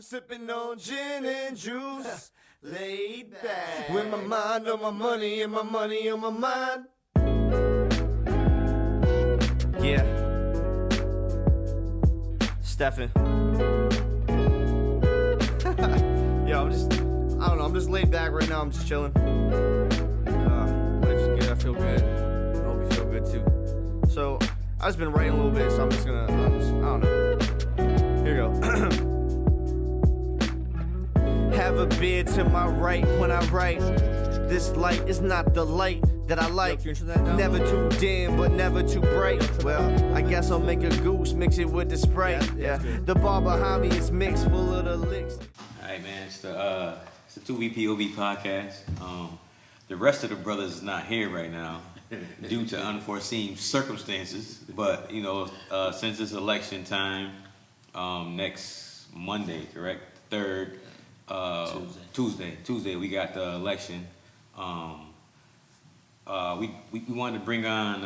Sipping on gin and juice, laid back, with my mind on my money and my money on my mind. Yeah, Stefan. Yo, I'm just laid back right now. I'm just chilling. Life's good. I feel good. I hope you feel good too. So I've just been writing a little bit, so I don't know. Here we go. Have a beer to my right when I write. This light is not the light that I like. Never too dim, but never too bright. Well, I guess I'll make a goose, mix it with the Sprite. Yeah, the bar behind me is mixed full of the licks. All right, man. It's the 2VPOB podcast. The rest of the brothers is not here right now due to unforeseen circumstances. But you know, since it's election time, next Monday, correct? 3rd. Tuesday, we got the election. We wanted to bring on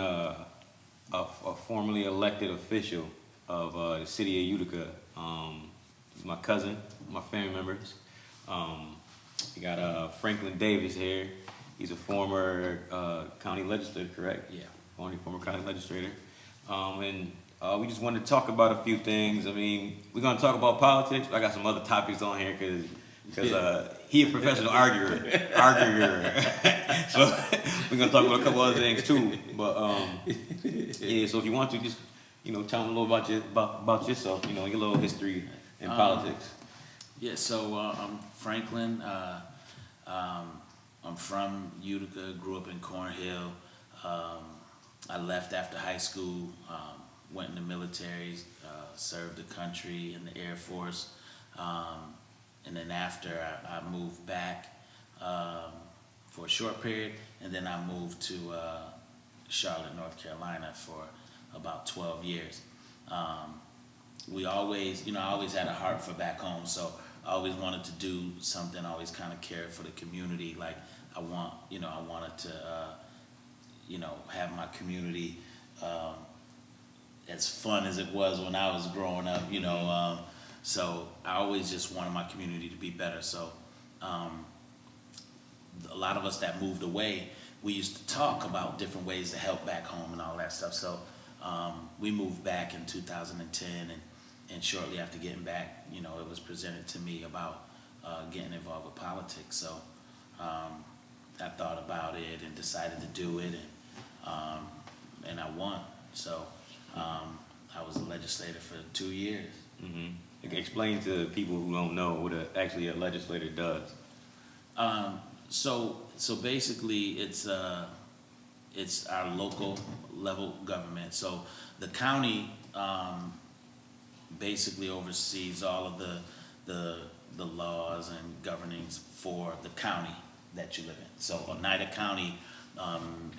a formerly elected official of the city of Utica. My cousin, my family members. We got Franklin Davis here. He's a former county legislator, correct? Yeah. Former county legislator. And we just wanted to talk about a few things. I mean, we're gonna talk about politics, but I got some other topics on here because he a professional arguer. So we're gonna talk about a couple other things too. But yeah, so if you want to, just tell them a little about yourself. Your little history in politics. Yeah. So I'm Franklin. I'm from Utica. Grew up in Cornhill. I left after high school. Went in the military. Served the country in the Air Force. And then after, I moved back for a short period, and then I moved to Charlotte, North Carolina for about 12 years. I always had a heart for back home, so I always wanted to do something. I always kind of cared for the community. Like I wanted to, have my community as fun as it was when I was growing up. So I always just wanted my community to be better. So a lot of us that moved away, we used to talk about different ways to help back home and all that stuff. So we moved back in 2010, and shortly after getting back, it was presented to me about getting involved with politics. So I thought about it and decided to do it, and I won. So I was a legislator for 2 years. Mm-hmm. Explain to people who don't know what actually a legislator does. So basically, it's our local level government. So the county basically oversees all of the laws and governings for the county that you live in. So Oneida County,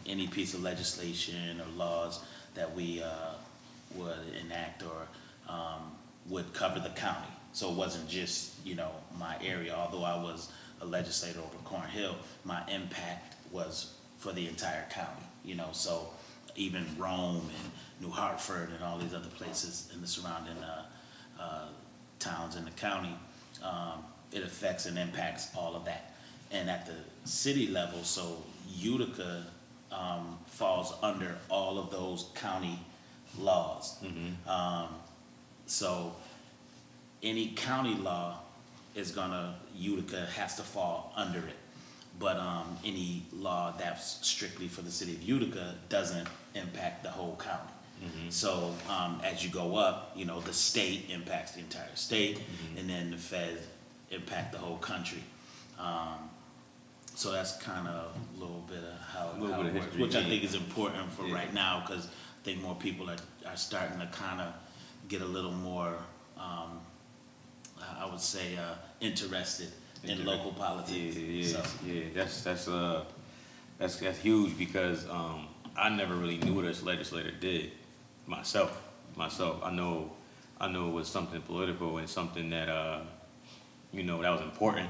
any piece of legislation or laws that we would enact or would cover the county. So it wasn't just, my area. Although I was a legislator over Cornhill, my impact was for the entire county, So even Rome and New Hartford and all these other places in the surrounding towns in the county, it affects and impacts all of that. And at the city level, so Utica falls under all of those county laws. Mm-hmm. So any county law Utica has to fall under it. But any law that's strictly for the city of Utica doesn't impact the whole county. Mm-hmm. So as you go up, the state impacts the entire state, mm-hmm. and then the feds impact the whole country. So that's kind of a little bit of how it works, which I think is important for right now, because I think more people are starting to kind of get a little more, I would say, interested in local politics. That's huge, because I never really knew what a legislator did myself. I know it was something political and something that that was important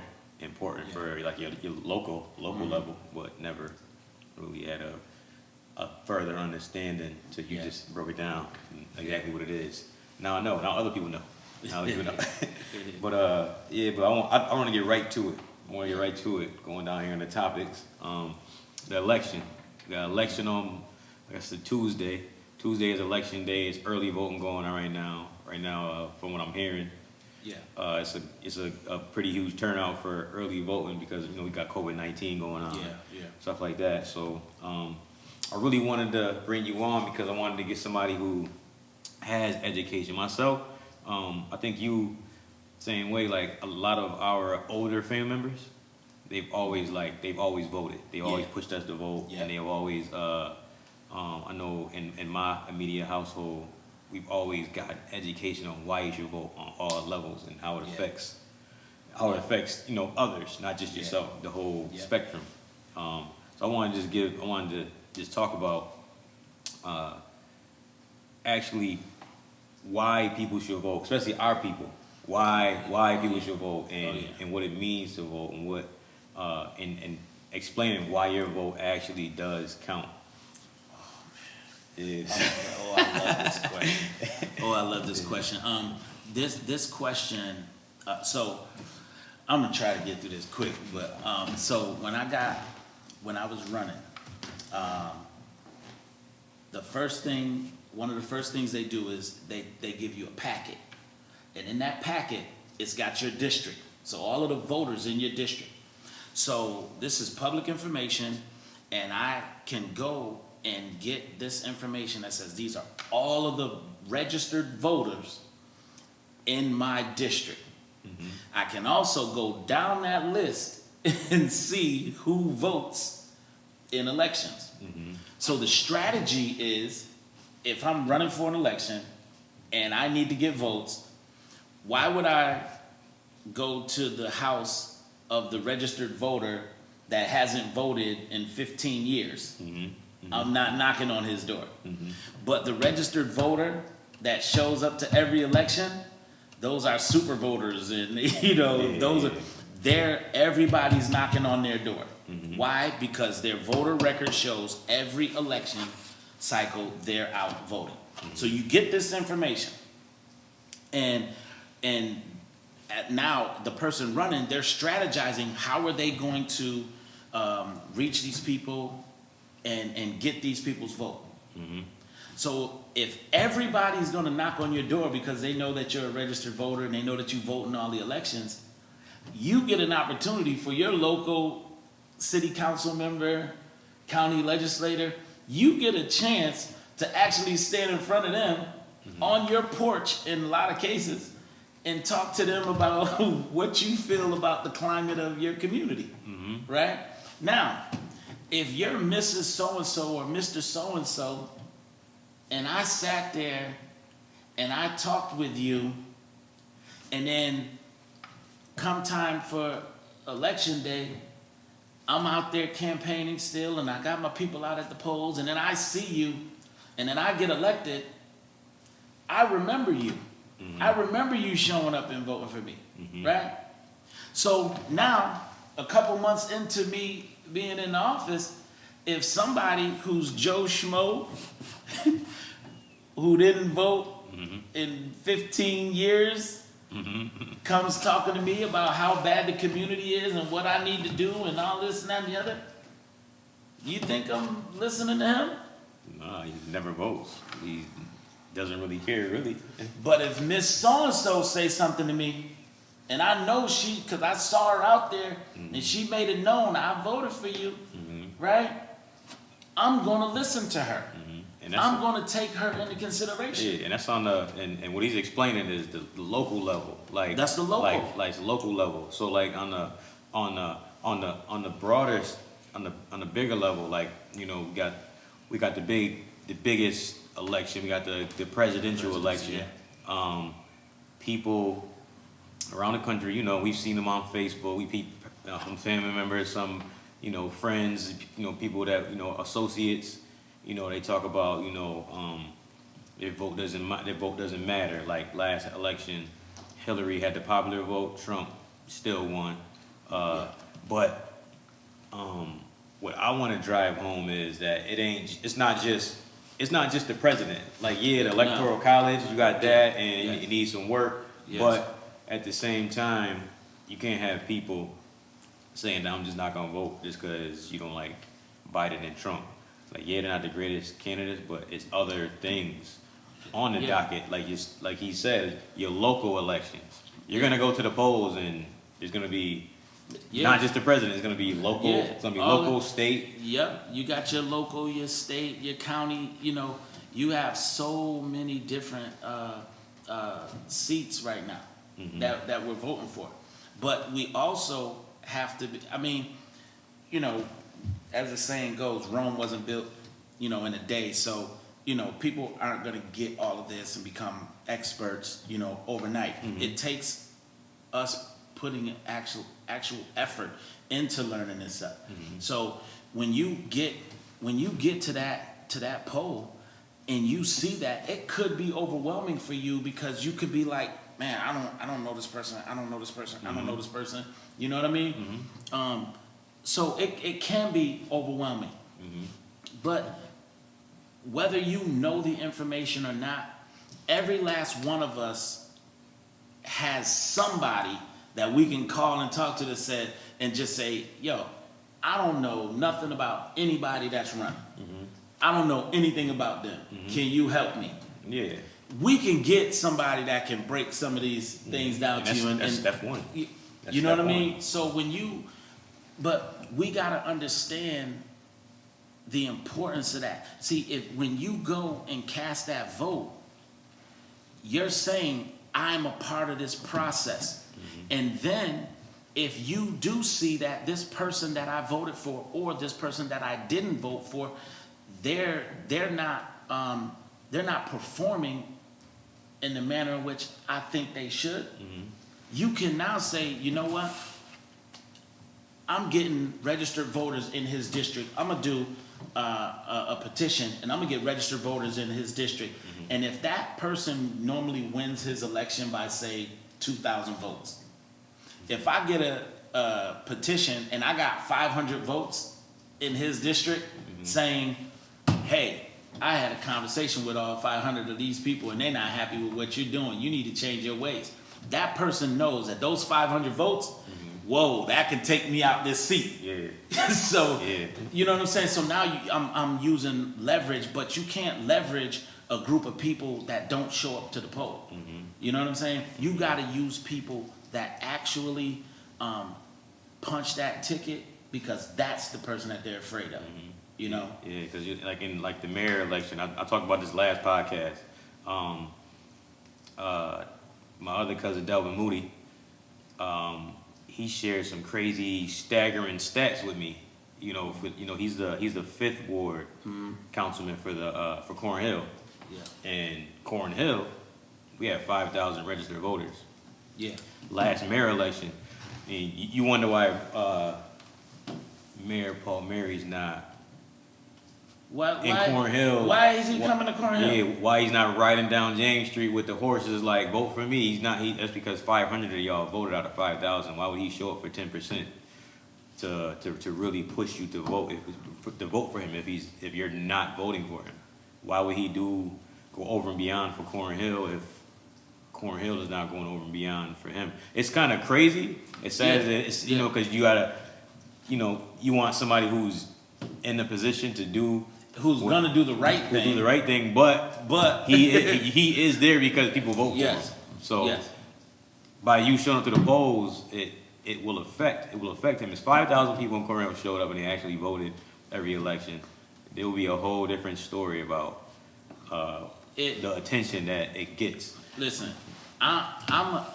for like your local mm-hmm. level, but never really had a further understanding till you just broke it down exactly what it is. Now I know. Now other people know. I was giving up. But yeah, but I want to get right to it. I want to get right to it. Going down here on the topics. The election. We got election on, I guess, the Tuesday. Tuesday is election day. It's early voting going on right now. Right now, from what I'm hearing, it's a pretty huge turnout for early voting because we got COVID-19 going on. Stuff like that. So I really wanted to bring you on because I wanted to get somebody who has education. Myself, I think you, same way. Like a lot of our older family members, they've always voted. They always pushed us to vote, and they've always. I know in my immediate household, we've always got education on why you should vote on all levels and how it affects others, not just yourself, the whole spectrum. So I wanted to just talk about actually why people should vote, especially our people. Why people should vote and what it means to vote and what and explaining why your vote actually does count. I love this question. This question. So I'm gonna try to get through this quick. But so when I was running, one of the first things they do is they give you a packet, and in that packet it's got your district. So all of the voters in your district. So this is public information, and I can go and get this information that says these are all of the registered voters in my district. Mm-hmm. I can also go down that list and see who votes in elections. Mm-hmm. So the strategy is, if I'm running for an election and I need to get votes, why would I go to the house of the registered voter that hasn't voted in 15 years? Mm-hmm. Mm-hmm. I'm not knocking on his door. Mm-hmm. But the registered voter that shows up to every election, those are super voters, and everybody's knocking on their door. Mm-hmm. Why? Because their voter record shows every election cycle they're out voting. Mm-hmm. So you get this information, and now the person running, they're strategizing how are they going to reach these people and get these people's vote. Mm-hmm. So if everybody's going to knock on your door because they know that you're a registered voter and they know that you vote in all the elections, you get an opportunity for your local city council member, county legislator, you get a chance to actually stand in front of them on your porch in a lot of cases and talk to them about what you feel about the climate of your community, right? Now, if you're Mrs. So-and-so or Mr. So-and-so, and I sat there and I talked with you, and then come time for election day, I'm out there campaigning still, and I got my people out at the polls, and then I see you, and then I get elected, I remember you. Mm-hmm. I remember you showing up and voting for me, right? So now, a couple months into me being in the office, if somebody who's Joe Schmo, who didn't vote in 15 years, comes talking to me about how bad the community is and what I need to do and all this and that and the other, you think I'm listening to him? No, he never votes. He doesn't really care, really. But if Miss So-and-so say something to me, and I know because I saw her out there, and she made it known, I voted for you, right? I'm going to listen to her. And I'm going to take her into consideration. Yeah, and that's on and what he's explaining is the local level. Like that's the local. Like the local level. So like on the broadest, on the bigger level, like we got the biggest election. We got the presidential election. Yeah. People around the country, we've seen them on Facebook. We some family members, some friends, people that associates. They talk about their vote doesn't matter. Like last election, Hillary had the popular vote, Trump still won. But what I want to drive home is that it's not just the president. Like the electoral college, you got that, and it needs some work. Yes. But at the same time, you can't have people saying that I'm just not gonna vote just because you don't like Biden and Trump. Like, yeah, they're not the greatest candidates, but it's other things on the docket. Like he said, your local elections. You're gonna go to the polls and there's gonna be not just the president. It's gonna be local. Yeah. It's gonna be local, state. Yep, you got your local, your state, your county. You know, you have so many different seats right now that we're voting for. But we also have to be, I mean, you know, as the saying goes, Rome wasn't built, you know, in a day. So, you know, people aren't going to get all of this and become experts, you know, overnight. It takes us putting actual effort into learning this stuff. So when you get to that poll and you see that, it could be overwhelming for you because you could be like, man, I don't know this person. I don't know this person. I don't know this person. You know what I mean? So it can be overwhelming. But whether you know the information or not, every last one of us has somebody that we can call and talk to that said and just say, yo, I don't know nothing about anybody that's running. I don't know anything about them. Can you help me? Yeah. We can get somebody that can break some of these things down to you. That's step one. You know what I mean? So but we gotta understand the importance of that. See, when you go and cast that vote, you're saying, I'm a part of this process. And then if you do see that this person that I voted for or this person that I didn't vote for, they're not performing in the manner in which I think they should, you can now say, you know what? I'm getting registered voters in his district. I'm gonna do a petition, and I'm gonna get registered voters in his district. And if that person normally wins his election by, say, 2,000 votes, if I get a petition and I got 500 votes in his district saying, hey, I had a conversation with all 500 of these people and they're not happy with what you're doing. You need to change your ways. That person knows that those 500 votes, whoa, that can take me out this seat. Yeah. So, you know what I'm saying? So now I'm using leverage, but you can't leverage a group of people that don't show up to the poll. You know what I'm saying? You got to use people that actually punch that ticket, because that's the person that they're afraid of. You know? Yeah, because like in the mayor election, I talked about this last podcast. My other cousin Delvin Moody, he shared some crazy, staggering stats with me. You know, he's the 5th ward councilman for Cornhill. Yeah. And Cornhill, we have 5,000 registered voters. Yeah. Last mayor election, I mean, you wonder why Mayor Paul Mary's not in Cornhill. Why is he coming to Cornhill? Yeah, why he's not riding down James Street with the horses like, vote for me. He's not. That's because 500 of y'all voted out of 5,000. Why would he show up for 10% to really push you to vote for him if you're not voting for him? Why would he go over and beyond for Cornhill if Cornhill is not going over and beyond for him? It's kind of crazy. It's sad that it's because you gotta, you want somebody who's in the position to do. Who's gonna do the right thing? Do the right thing, but he is there because people vote for him. So by you showing up to the polls, it will affect him. If 5,000 people in Cornhill showed up and they actually voted every election, there will be a whole different story about the attention that it gets. Listen, I'm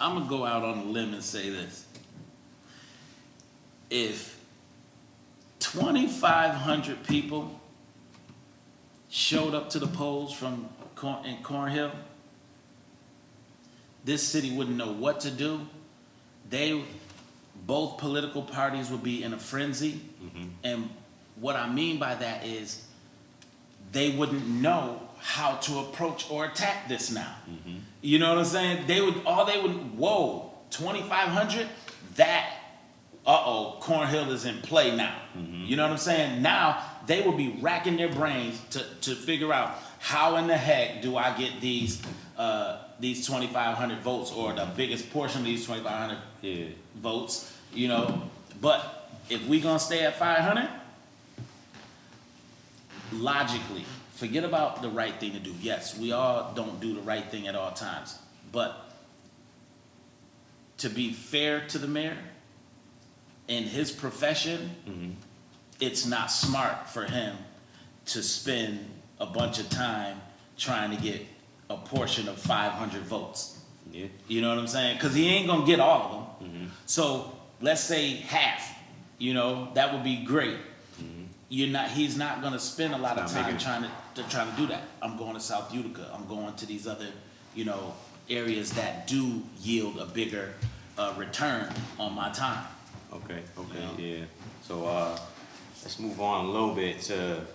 gonna go out on a limb and say this: if 2,500 people showed up to the polls in Cornhill, this city wouldn't know what to do. Both political parties would be in a frenzy. And what I mean by that is they wouldn't know how to approach or attack this now. You know what I'm saying? Whoa, 2,500? Cornhill is in play now. You know what I'm saying? Now they will be racking their brains to figure out, how in the heck do I get these these 2,500 votes, or the biggest portion of these 2,500 votes, you know. But if we gonna stay at 500, logically, forget about the right thing to do. Yes, we all don't do the right thing at all times, but to be fair to the mayor in his profession, it's not smart for him to spend a bunch of time trying to get a portion of 500 votes. Yeah. You know what I'm saying? Because he ain't gonna get all of them. So let's say half. You know, that would be great. He's not gonna spend a lot of time trying to do that. I'm going to South Utica. I'm going to these other, you know, areas that do yield a bigger return on my time. Okay, You know? yeah. So let's move on a little bit to the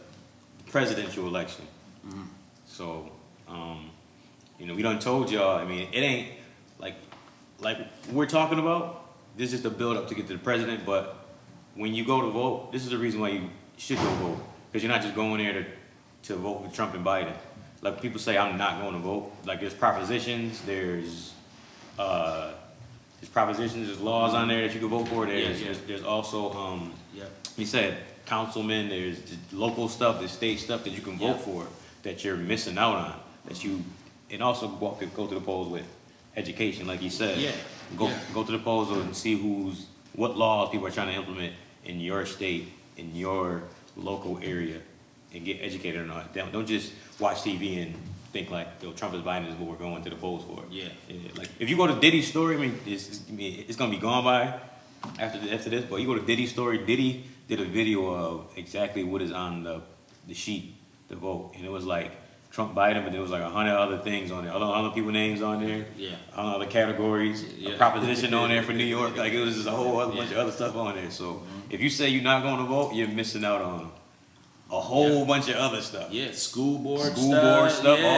presidential election. So, you know, we done told y'all, I mean, it ain't like we're talking about, this is the build up to get to the president, but when you go to vote, this is the reason why you should go vote. Because you're not just going there to vote for Trump and Biden. Like people say, I'm not going to vote. Like there's propositions, there's propositions, there's laws on there that you can vote for. There's also, he said, councilmen, there's local stuff, there's state stuff that you can vote for that you're missing out on. And also go to the polls with education, like you said. Go to the polls and see what laws people are trying to implement in your state, in your local area, and get educated on it. Don't just watch TV and think like, yo, Trump is Biden is what we're going to the polls for. Yeah. Like if you go to Diddy's story, I mean, it's gonna be gone by after this. But you go to Diddy's story. Diddy did a video of exactly what is on the sheet to vote, and it was like Trump Biden, but there was like 100 other things on there, other people names on there, other categories, a proposition on there for New York. Like it was just a whole other bunch of other stuff on there. So if you say you're not going to vote, you're missing out on a whole bunch of other stuff. Yeah, school board stuff, all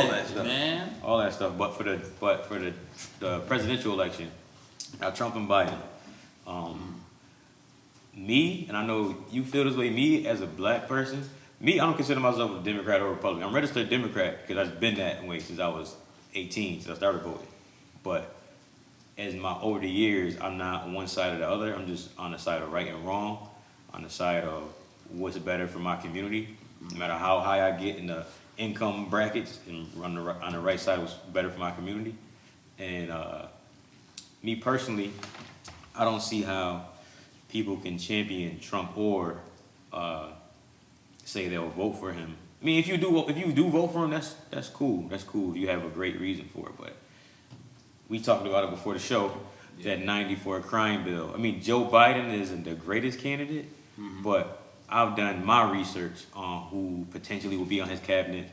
that stuff, man. All that stuff. But for the presidential election, now Trump and Biden, me, and I know you feel this way, me as a black person, I don't consider myself a Democrat or Republican. I'm registered Democrat because I've been that way since I was 18, since I started voting. But as over the years, I'm not on one side or the other. I'm just on the side of right and wrong, on the side of what's better for my community. No matter how high I get in the income brackets, and on the right side what's better for my community. And me personally, I don't see how people can champion Trump or say they'll vote for him. I mean, if you do vote for him, that's cool. That's cool if you have a great reason for it. But we talked about it before the show, that 94 crime bill. I mean, Joe Biden isn't the greatest candidate, but I've done my research on who potentially will be on his cabinet,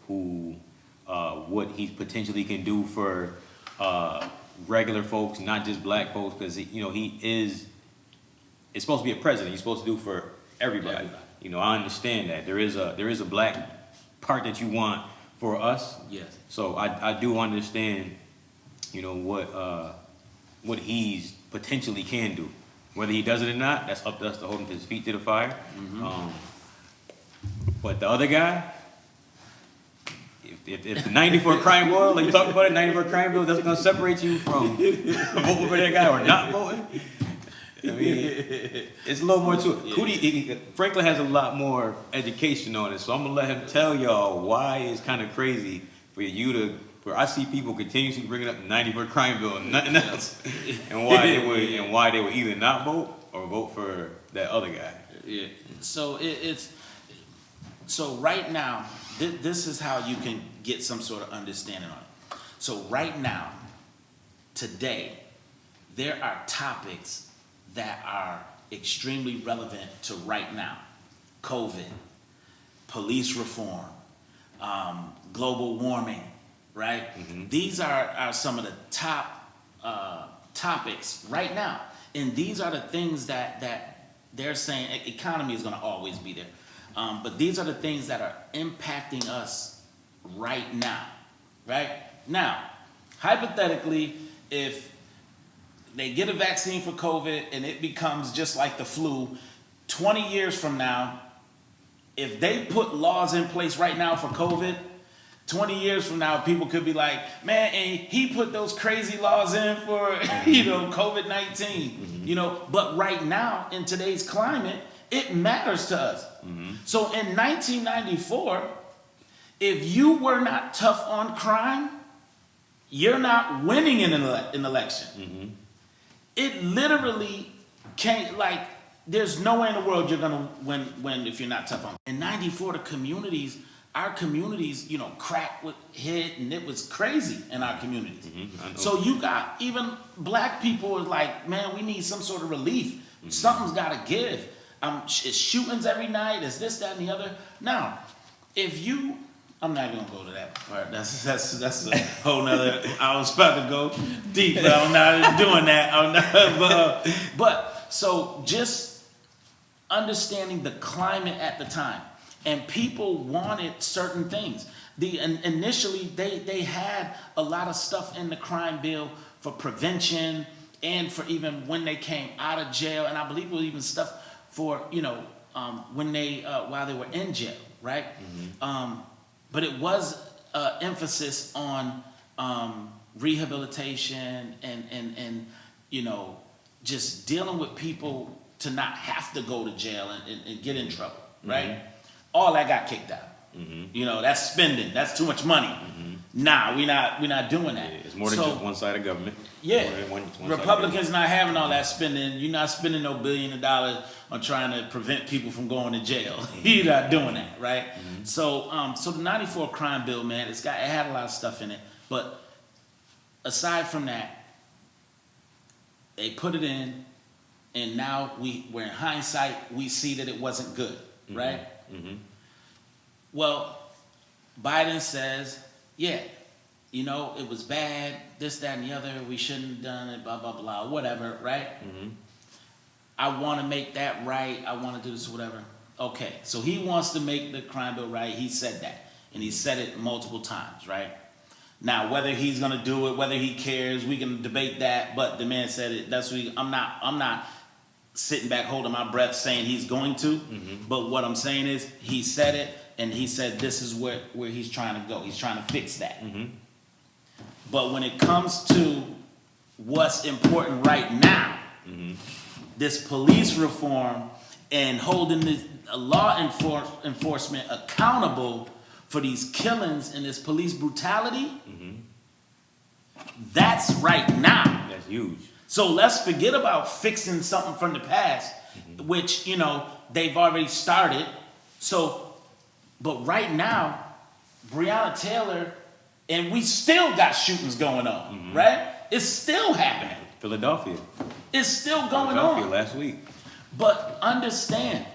what he potentially can do for regular folks, not just black folks, because it's supposed to be a president. He's supposed to do for everybody. You know, I understand that there is a black part that you want for us. Yes. So I do understand, what he's potentially can do. Whether he does it or not, that's up to us to hold his feet to the fire. But the other guy, if the 94 crime bill, like you talked about it, 94 crime bill, that's going to separate you from voting for that guy or not voting. I mean, it's a little more to it. Franklin has a lot more education on it, so I'm going to let him tell y'all why it's kind of crazy for you to, where I see people continuously bringing up the 94 crime bill and nothing else, and why they would either not vote or vote for that other guy. Yeah. So so right now, this is how you can get some sort of understanding on it. So right now, today, there are topics that are extremely relevant to right now. COVID, police reform, global warming, right? These are some of the top topics right now. And these are the things that they're saying, economy is gonna always be there. But these are the things that are impacting us right now, right? Now, hypothetically, if they get a vaccine for COVID and it becomes just like the flu, 20 years from now, if they put laws in place right now for COVID, 20 years from now, people could be like, man, and he put those crazy laws in for, you know, COVID-19, you know. But right now, in today's climate, it matters to us. So in 1994, if you were not tough on crime, you're not winning in an election. It literally can't, like, there's no way in the world you're gonna win if you're not tough on. In 94, our communities, you know, crack would hit, and it was crazy in our communities. So you got even black people are like, man, we need some sort of relief. Something's gotta give. It's shootings every night, it's this, that, and the other. Now, I'm not gonna go to that part. That's a whole nother. I was about to go deep, but I'm not doing that. But so just understanding the climate at the time, and people wanted certain things. Initially they had a lot of stuff in the crime bill for prevention and for even when they came out of jail, and I believe it was even stuff for, you know, when they while they were in jail, right? But it was emphasis on rehabilitation and you know, just dealing with people to not have to go to jail and get in trouble, right? All that got kicked out. You know, that's spending. That's too much money. Nah, we're not doing that. Yeah, it's more than just one side of government. Yeah, one Republicans not having all that spending. You're not spending no $1 billion on trying to prevent people from going to jail. You're not doing that, right? So the '94 crime bill, man, it had a lot of stuff in it. But aside from that, they put it in, and now we're in hindsight, we see that it wasn't good, right? Well, Biden says, yeah, you know, it was bad, this, that, and the other, we shouldn't have done it, blah, blah, blah, whatever, right? I want to make that right, I want to do this, whatever. Okay, so he wants to make the crime bill right, he said that, and he said it multiple times, right? Now, whether he's going to do it, whether he cares, we can debate that, but the man said it, that's what I'm not sitting back holding my breath saying he's going to, but what I'm saying is he said it, and he said this is where he's trying to go. He's trying to fix that. But when it comes to what's important right now, this police reform and holding this law enforcement accountable for these killings and this police brutality, that's right now. That's huge. So let's forget about fixing something from the past, which, you know, they've already started. So, but right now, Breonna Taylor, and we still got shootings going on, right? It's still happening. Philadelphia. It's still going Philadelphia on. last week. But understand,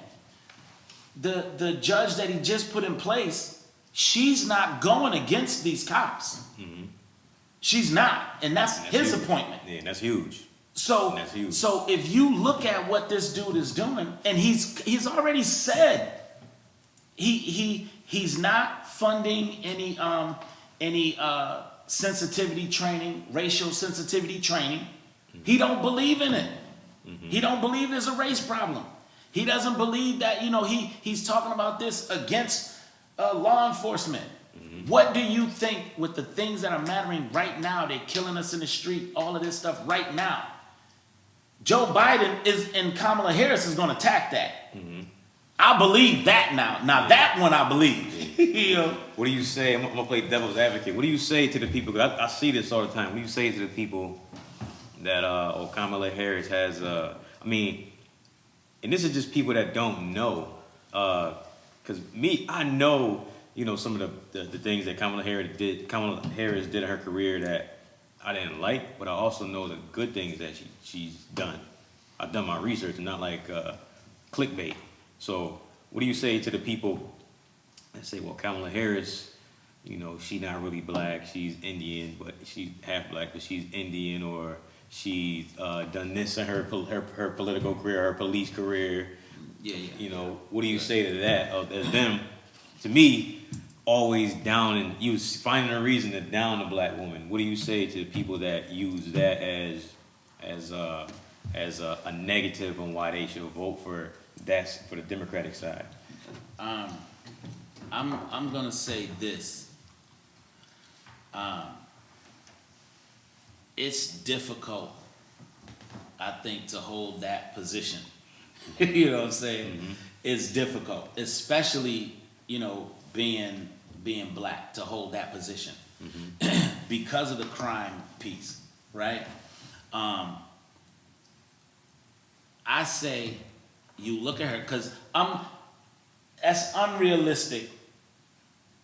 the judge that he just put in place, she's not going against these cops. She's not, and that's his huge. Appointment. Yeah, that's huge. So, That's huge. So if you look at what this dude is doing, and he's already said he's not funding any sensitivity training, racial sensitivity training. He don't believe in it. He don't believe there's a race problem. He doesn't believe that, you know, he's talking about this against law enforcement. What do you think with the things that are mattering right now? They're killing us in the street, all of this stuff right now. Joe Biden and Kamala Harris is going to attack that. I believe that now. Now that one I believe. You know? What do you say? I'm gonna play devil's advocate. What do you say to the people? Cause I see this all the time. What do you say to the people that Kamala Harris has? I mean, and this is just people that don't know. Cause I know, you know, some of the things that Kamala Harris did in her career that I didn't like, but I also know the good things that she's done. I've done my research and not like clickbait. So what do you say to the people that say, well, Kamala Harris, you know, she's not really black, she's Indian, but she's half black, but she's Indian, or she's done this in her political career, her police career. Yeah. You know, what do you say to that? As them, to me, always down and you finding a reason to down a black woman. What do you say to the people that use that as a negative on why they should vote for the Democratic side? I'm gonna say this. It's difficult, I think, to hold that position. You know what I'm saying? Mm-hmm. It's difficult, especially, being black, to hold that position because of the crime piece, right? I say you look at her, because that's unrealistic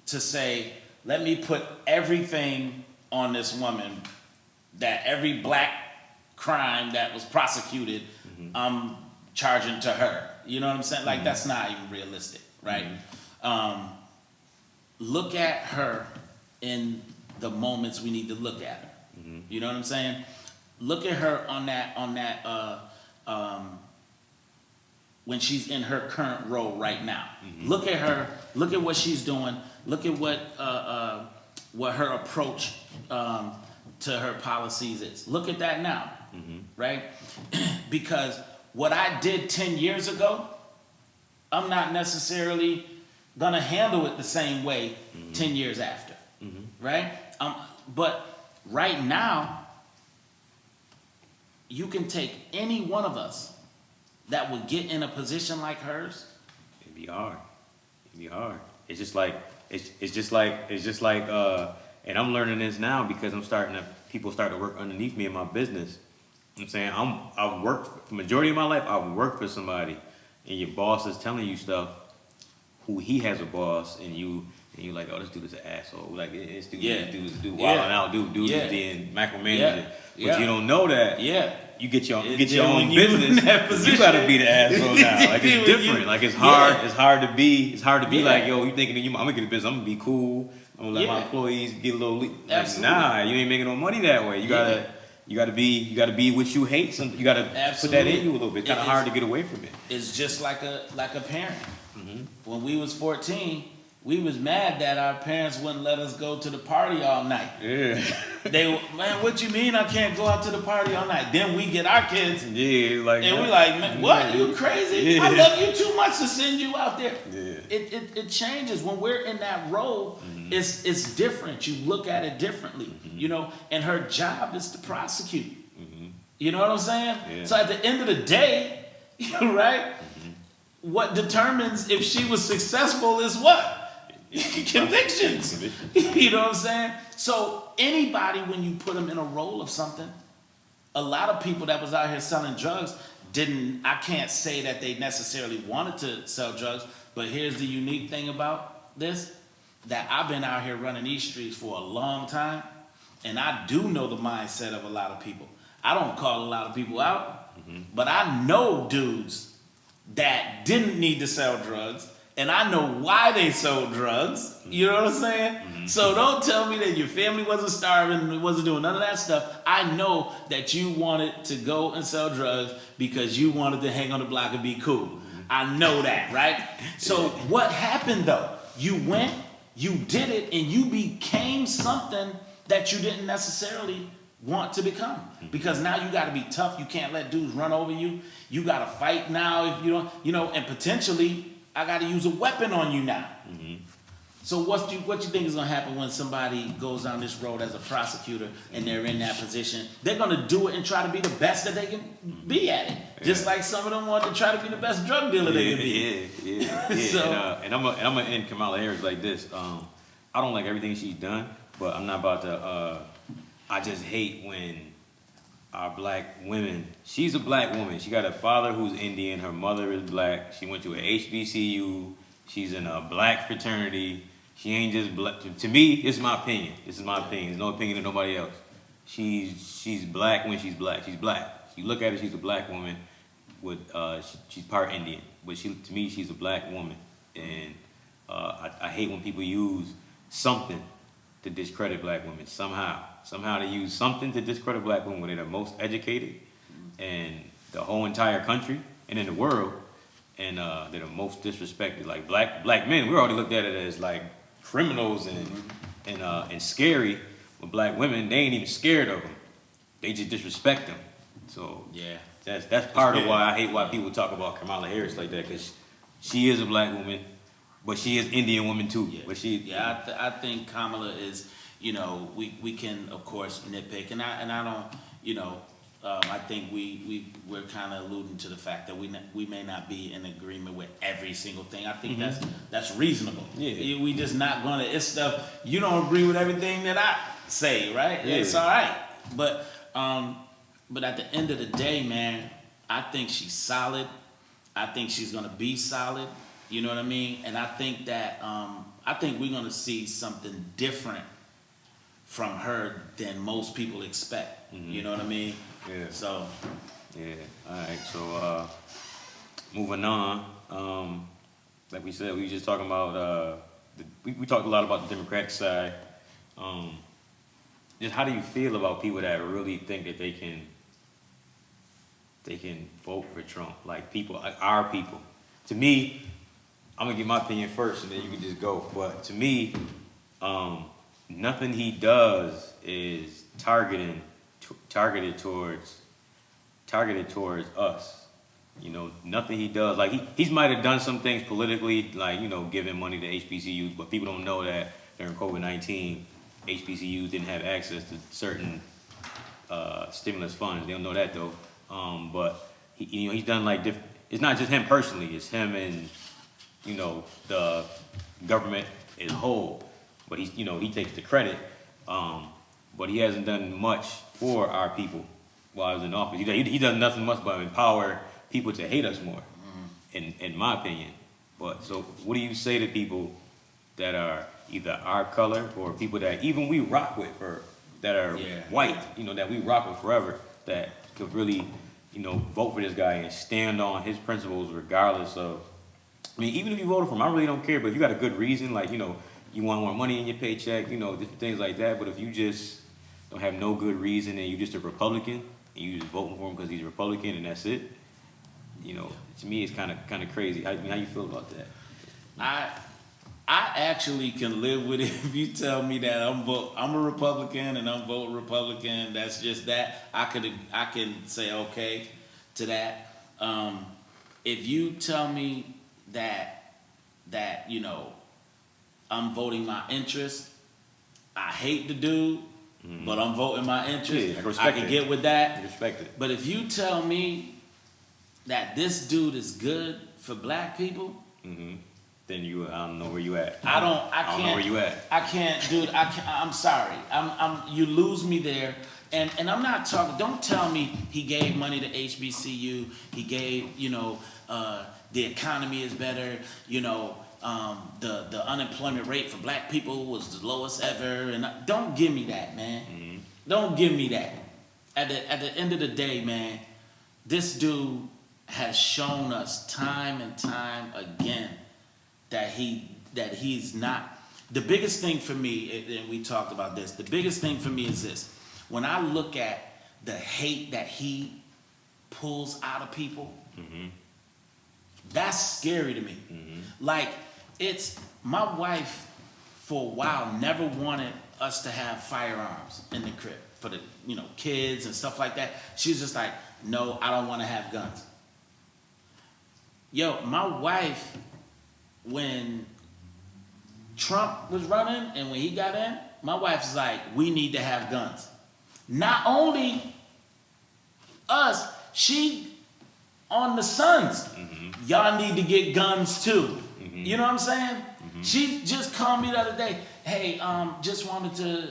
to say, let me put everything on this woman, that every black crime that was prosecuted, I'm charging to her. You know what I'm saying? Like, that's not even realistic, right? Look at her in the moments we need to look at her. You know what I'm saying? Look at her on that when she's in her current role right now. Look at her. Look at what she's doing. Look at what her approach to her policies is. Look at that now, right? Because what I did 10 years ago, I'm not necessarily gonna handle it the same way 10 years after, right? But right now, you can take any one of us that would get in a position like hers. It'd be hard. It's just like, and I'm learning this now because people start to work underneath me in my business. I'm saying I've worked, the majority of my life, I've worked for somebody, and your boss is telling you stuff, who he has a boss, and you're like, oh, this dude is an asshole. Like, this dude is wilding out, dude is being micromanaging. But you don't know that. You get your own business. You gotta be the asshole now. Like, it's different. Like, it's hard. It's hard to be like, yo, you thinking I'm gonna get a business. I'm gonna be cool. I'm gonna let my employees get a little. Like, nah, you ain't making no money that way. You gotta be what you hate. You gotta put that in you a little bit. It's kind of hard to get away from it. It's just like a parent. When we was 14, we was mad that our parents wouldn't let us go to the party all night. Yeah. Man, what you mean I can't go out to the party all night? Then we get our kids. Yeah, like, and we like, man, what? You crazy? Yeah. I love you too much to send you out there. Yeah. It changes when we're in that role. It's different. You look at it differently, and her job is to prosecute. You know what I'm saying? Yeah. So at the end of the day, right? What determines if she was successful is what? Convictions. You know what I'm saying? So anybody, when you put them in a role of something, a lot of people that was out here selling drugs I can't say that they necessarily wanted to sell drugs, but here's the unique thing about this, that I've been out here running these streets for a long time, and I do know the mindset of a lot of people. I don't call a lot of people out, but I know dudes that didn't need to sell drugs, and I know why they sold drugs. You know what I'm saying? So don't tell me that your family wasn't starving and wasn't doing none of that stuff. I know that you wanted to go and sell drugs because you wanted to hang on the block and be cool. I know that, right? So what happened though? You went, you did it, and you became something that you didn't necessarily want to become. Because now you got to be tough. You can't let dudes run over you. You got to fight now if you don't, and potentially I got to use a weapon on you now. So what you think is going to happen when somebody goes down this road as a prosecutor and they're in that position? They're going to do it and try to be the best that they can be at it. Just like some of them want to try to be the best drug dealer they can be. So, and I'm gonna end Kamala Harris like this. I don't like everything she's done, but I'm not about to. I just hate when our black women. She's a black woman. She got a father who's Indian. Her mother is black. She went to a HBCU. She's in a black fraternity. She ain't just black. To me, this is my opinion. This is my opinion. There's no opinion of nobody else. She's black when she's black. She's black. You look at her, she's a black woman. With she's part Indian, but to me, she's a black woman. And I hate when people use something to discredit black women. Somehow they use something to discredit black women when they're the most educated in the whole entire country and in the world, and they're the most disrespected. Like black men, we already looked at it as like criminals and scary. But black women, they ain't even scared of them. They just disrespect them. So yeah, that's part of why I hate why people talk about Kamala Harris like that, because she is a black woman, but she is Indian woman too. Yeah. But I think Kamala you know, we can of course nitpick, and I don't, you know, I think we're kind of alluding to the fact that we may not be in agreement with every single thing. I think that's reasonable. Yeah. We just not gonna. It's stuff you don't agree with everything that I say, right? Yeah. It's all right, but at the end of the day, man, I think she's solid. I think she's gonna be solid. You know what I mean? And I think that I think we're gonna see something different from her than most people expect. You know what I mean? Yeah. So. Yeah. All right. So moving on. Like we said, we were just talking about we talked a lot about the Democratic side. Just how do you feel about people that really think that they can vote for Trump? Like people, like our people. To me, I'm gonna give my opinion first, and then you can just go. But to me, nothing he does is targeted towards us. You know, nothing he does. Like he might have done some things politically, like, you know, giving money to HBCUs, but people don't know that during COVID-19, HBCUs didn't have access to certain stimulus funds. They don't know that though. But he's done like different. It's not just him personally. It's him and, you know, the government as a whole. But he takes the credit. But he hasn't done much for our people while he was in office. He done nothing much but empower people to hate us more, in my opinion. But so what do you say to people that are either our color or people that even we rock with, or that are white, you know, that we rock with forever, that could really, you know, vote for this guy and stand on his principles regardless of, I mean, even if you voted for him, I really don't care, but if you got a good reason, like, you know, you want more money in your paycheck, you know, different things like that, but if you just don't have no good reason and you're just a Republican and you just voting for him because he's a Republican and that's it, you know, to me it's kind of crazy. How you feel about that? I actually can live with it if you tell me that I'm a Republican and I'm voting Republican. That's just that. I can say okay to that. If you tell me that you know, I'm voting my interest, I hate the dude, but I'm voting my interest. Yeah, I can get with that. Respect it. But if you tell me that this dude is good for black people, then I don't know where you at. I can't know where you at. I can't, dude. I'm sorry. You lose me there. And I'm not talking. Don't tell me he gave money to HBCU. He gave, you know, the economy is better. You know, the unemployment rate for black people was the lowest ever. And don't give me that, man. Don't give me that. At the end of the day, man, this dude has shown us time and time again that he's not. The biggest thing for me, and we talked about this, the biggest thing for me is this. When I look at the hate that he pulls out of people, that's scary to me. Like, it's, my wife for a while never wanted us to have firearms in the crib for the, you know, kids and stuff like that. She was just like, no, I don't want to have guns. Yo, my wife, when Trump was running and when he got in, my wife's like, we need to have guns. Not only us, she on the sons. Y'all need to get guns too. You know what I'm saying? She just called me the other day. Hey, just wanted to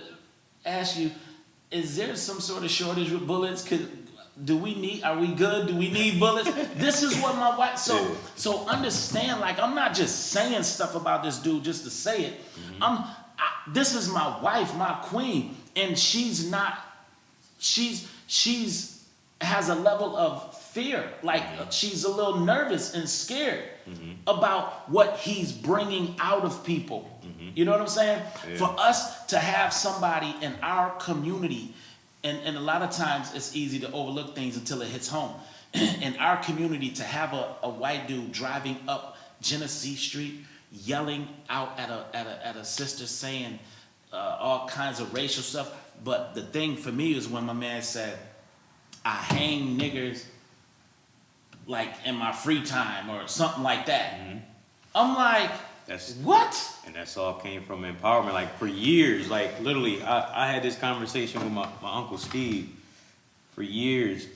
ask you, is there some sort of shortage with bullets? Are we good? Do we need bullets? This is what my wife, so understand, like, I'm not just saying stuff about this dude just to say it. This is my wife, my queen, and she's has a level of fear. Like, she's a little nervous and scared about what he's bringing out of people. You know what I'm saying? Yeah. For us to have somebody in our community, and a lot of times it's easy to overlook things until it hits home. In our community, to have a white dude driving up Genesee Street, yelling out at a sister, saying all kinds of racial stuff. But the thing for me is when my man said, I hang niggers like in my free time or something like that. I'm like, What? And that's all came from empowerment. Like for years, like literally, I had this conversation with my uncle Steve for years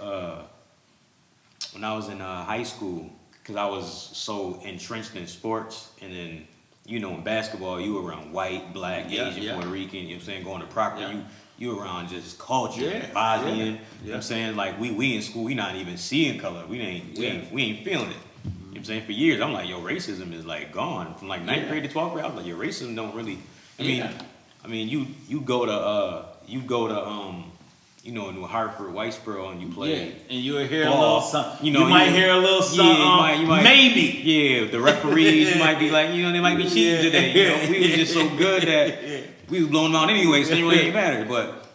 when I was in high school, because I was so entrenched in sports, and then in basketball you were around white, black, Asian, Puerto Rican. You know what I'm saying? Going to Proctor, you around just culture, Bosnian. You know what I'm saying? Like we in school, we not even seeing color. We ain't feeling it. You know what I'm saying? For years, I'm like, yo, racism is like gone. From like 9th grade to 12th grade, I was like, yo, racism don't really. I mean, you go to New Hartford, Whitesboro, and you play. And you'll hear ball. a little something. You might hear a little something. You might, maybe. Yeah, the referees, you might be like, they might be cheating today. We was just so good that we was blowing them out anyway, so it didn't really matter. But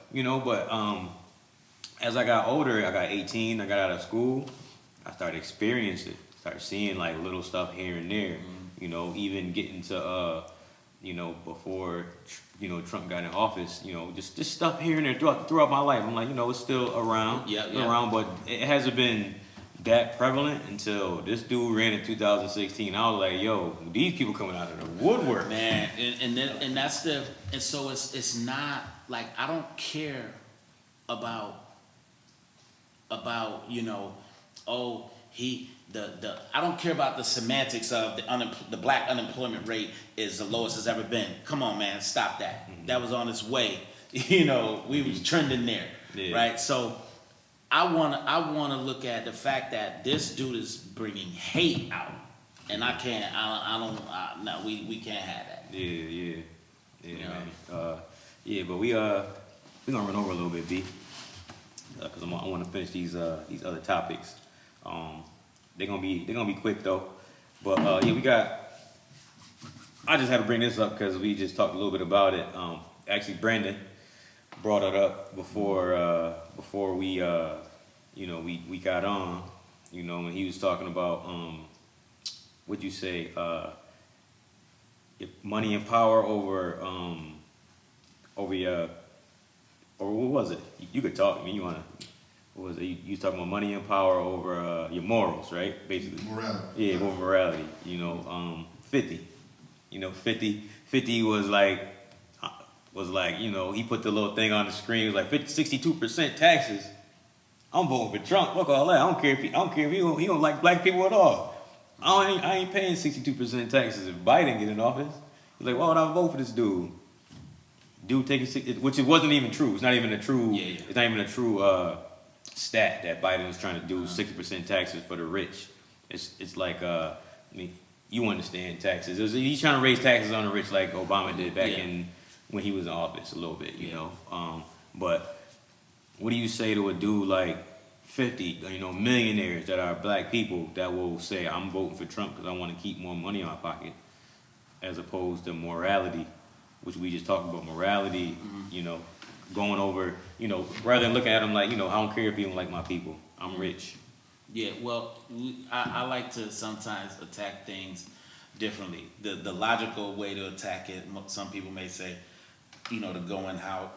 as I got older, I got 18, I got out of school, I started experiencing it. Started seeing like little stuff here and there. Even getting to before Trump got in office, just stuff here and there throughout my life. I'm like, it's still around, but it hasn't been that prevalent until this dude ran in 2016. I was like, yo, these people coming out of the woodwork, man. So it's not like I don't care about I don't care about the semantics of the black unemployment rate is the lowest it's ever been. Come on, man, stop that. Mm-hmm. That was on its way. We was trending there, right? So I wanna look at the fact that this dude is bringing hate out, and I can't. No, we can't have that. Yeah, man. But we gonna run over a little bit, B, because I want to finish these other topics. They're gonna be quick though, but we got. I just had to bring this up because we just talked a little bit about it. Actually, Brandon brought it up before we we got on. When he was talking about what'd you say? Money and power over your or what was it? You could talk. I mean, you wanna. What was it? You was talking about money and power over your morals, right? Basically. Morality. Yeah, over morality. 50. 50 was like, he put the little thing on the screen. It was like 62% taxes. I'm voting for Trump. Look all that. I don't care if he don't like black people at all. I ain't paying 62% taxes if Biden get in office. He's like, why would I vote for this dude? Dude taking which it wasn't even true. It's not even a true. It's not even a true. Stat that Biden was trying to do 60% taxes for the rich. It's like you understand taxes. He's trying to raise taxes on the rich like Obama did back in when he was in office a little bit, you know. But what do you say to a dude like 50, millionaires that are black people that will say I'm voting for Trump because I want to keep more money in my pocket, as opposed to morality, which we just talked about morality, going over, rather than looking at them like, I don't care if you don't like my people. I'm rich. Yeah, well, I like to sometimes attack things differently. The logical way to attack it, some people may say, to go in how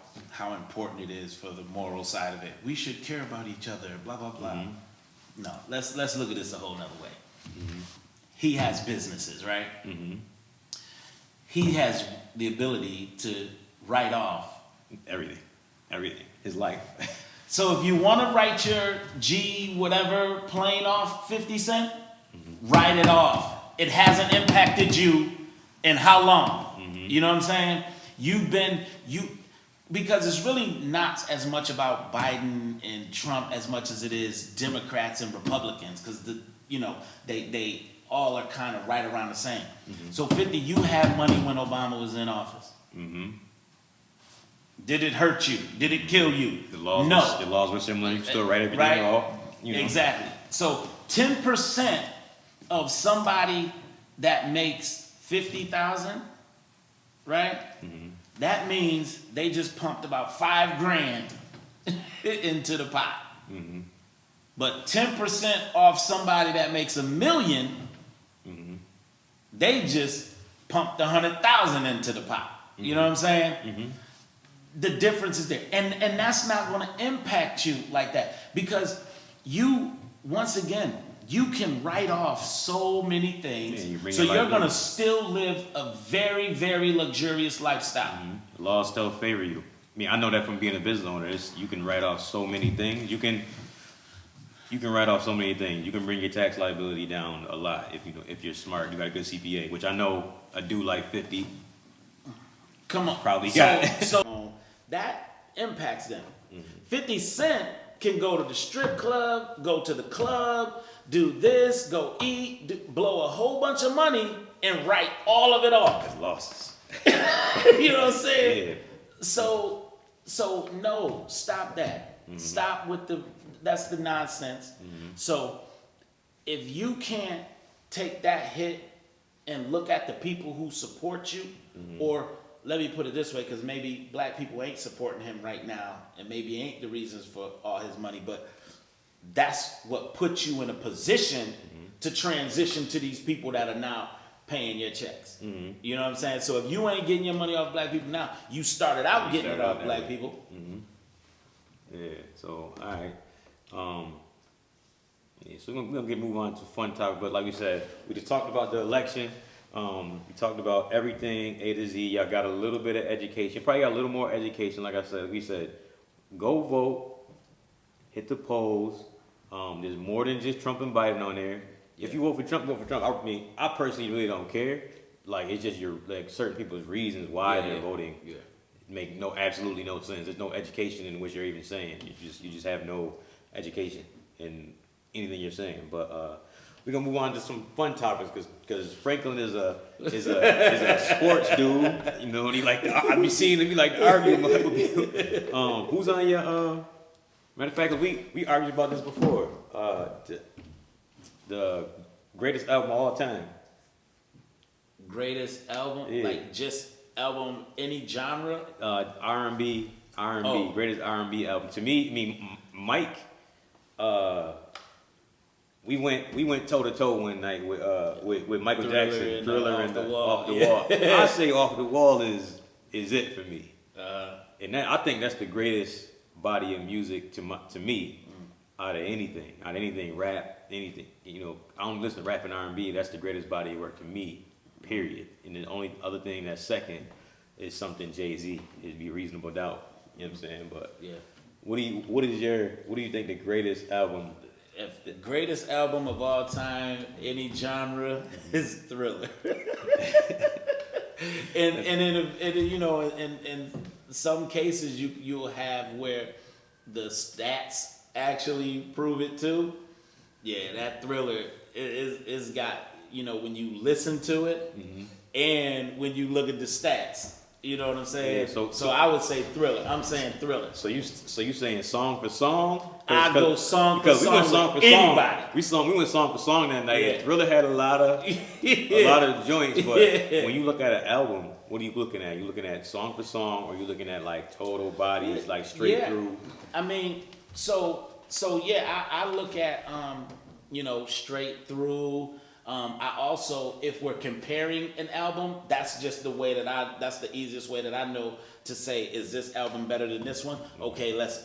important it is for the moral side of it. We should care about each other, blah, blah, blah. Mm-hmm. No, let's look at this a whole nother way. Mm-hmm. He has businesses, right? Mm-hmm. He has the ability to write off everything, his life. So if you want to write your G whatever plane off 50 cent, write it off. It hasn't impacted you in how long? Mm-hmm. You know what I'm saying? Because it's really not as much about Biden and Trump as much as it is Democrats and Republicans, because they all are kind of right around the same. Mm-hmm. So 50, you had money when Obama was in office. Mm-hmm. Did it hurt you? Did it kill you? The laws were similar. You still write everything off. Exactly. So 10% of somebody that makes $50,000, right? Mm-hmm. That means they just pumped about $5,000 into the pot. Mm-hmm. But 10% off somebody that makes $1 million, mm-hmm. they just pumped 100,000 into the pot. Mm-hmm. You know what I'm saying? Mm-hmm. The difference is there. And that's not going to impact you like that. Because once again, you can write off so many things. Yeah, so you're going to still live a very, very luxurious lifestyle. The law still favor you. I mean, I know that from being a business owner. You can write off so many things. You can write off so many things. You can bring your tax liability down a lot if you're smart. You got a good CPA, which I know a dude like 50. Come on. Probably got it. So that impacts them. 50 Cent can go to the strip club, go to the club, do this, go eat, blow a whole bunch of money, and write all of it off. That's losses. You know what I'm saying? Yeah. So no, stop that. Stop with that's the nonsense. So if you can't take that hit and look at the people who support you, or let me put it this way, because maybe black people ain't supporting him right now, and maybe ain't the reasons for all his money, but that's what puts you in a position to transition to these people that are now paying your checks. You know what I'm saying? So if you ain't getting your money off black people now, you started out getting it off black people. Yeah, so, all right. So we're going to move on to a fun topic, but like we said, we just talked about the election. We talked about everything A to Z. Y'all got a little bit of education. Probably got a little more education. Like I said, we said, go vote, hit the polls. There's more than just Trump and Biden on there. If you vote for Trump, vote for Trump. I mean, I personally really don't care. Like, it's just certain people's reasons why they're voting make absolutely no sense. There's no education in what you're even saying. You just have no education in anything you're saying. But we're gonna move on to some fun topics because Franklin is a sports dude. You know, and I be seeing him like to argue with people. Who's on your matter of fact, we argued about this before. The greatest album of all time. Greatest album? Yeah. Like just album, any genre? R&B, greatest R&B album. To me, I mean, Mike, we went toe to toe one night with Michael Jackson, Thriller and Off the Wall. I say Off the Wall is it for me, and I think that's the greatest body of music to me out of anything, rap, anything. You know, I don't listen to rap and R&B. That's the greatest body of work to me. Period. And the only other thing that's second is something Jay-Z. It'd be Reasonable Doubt. You know what I'm saying? But yeah. What do you think the greatest album? If the greatest album of all time, any genre, is Thriller. and in some cases you'll have where the stats actually prove it too. Yeah, that Thriller is got, when you listen to it and when you look at the stats. You know what I'm saying? Yeah, so I would say Thriller. I'm saying Thriller. So you saying song for song? I go song for song. We went song for anybody. song. We went song for song that night. Yeah. Thriller had a lot of joints, but when you look at an album, what are you looking at? You looking at song for song, or you looking at like total bodies, like straight through? I mean, so yeah, I look at straight through. I also, if we're comparing an album, that's just the way that's the easiest way that I know to say, is this album better than this one? Okay, let's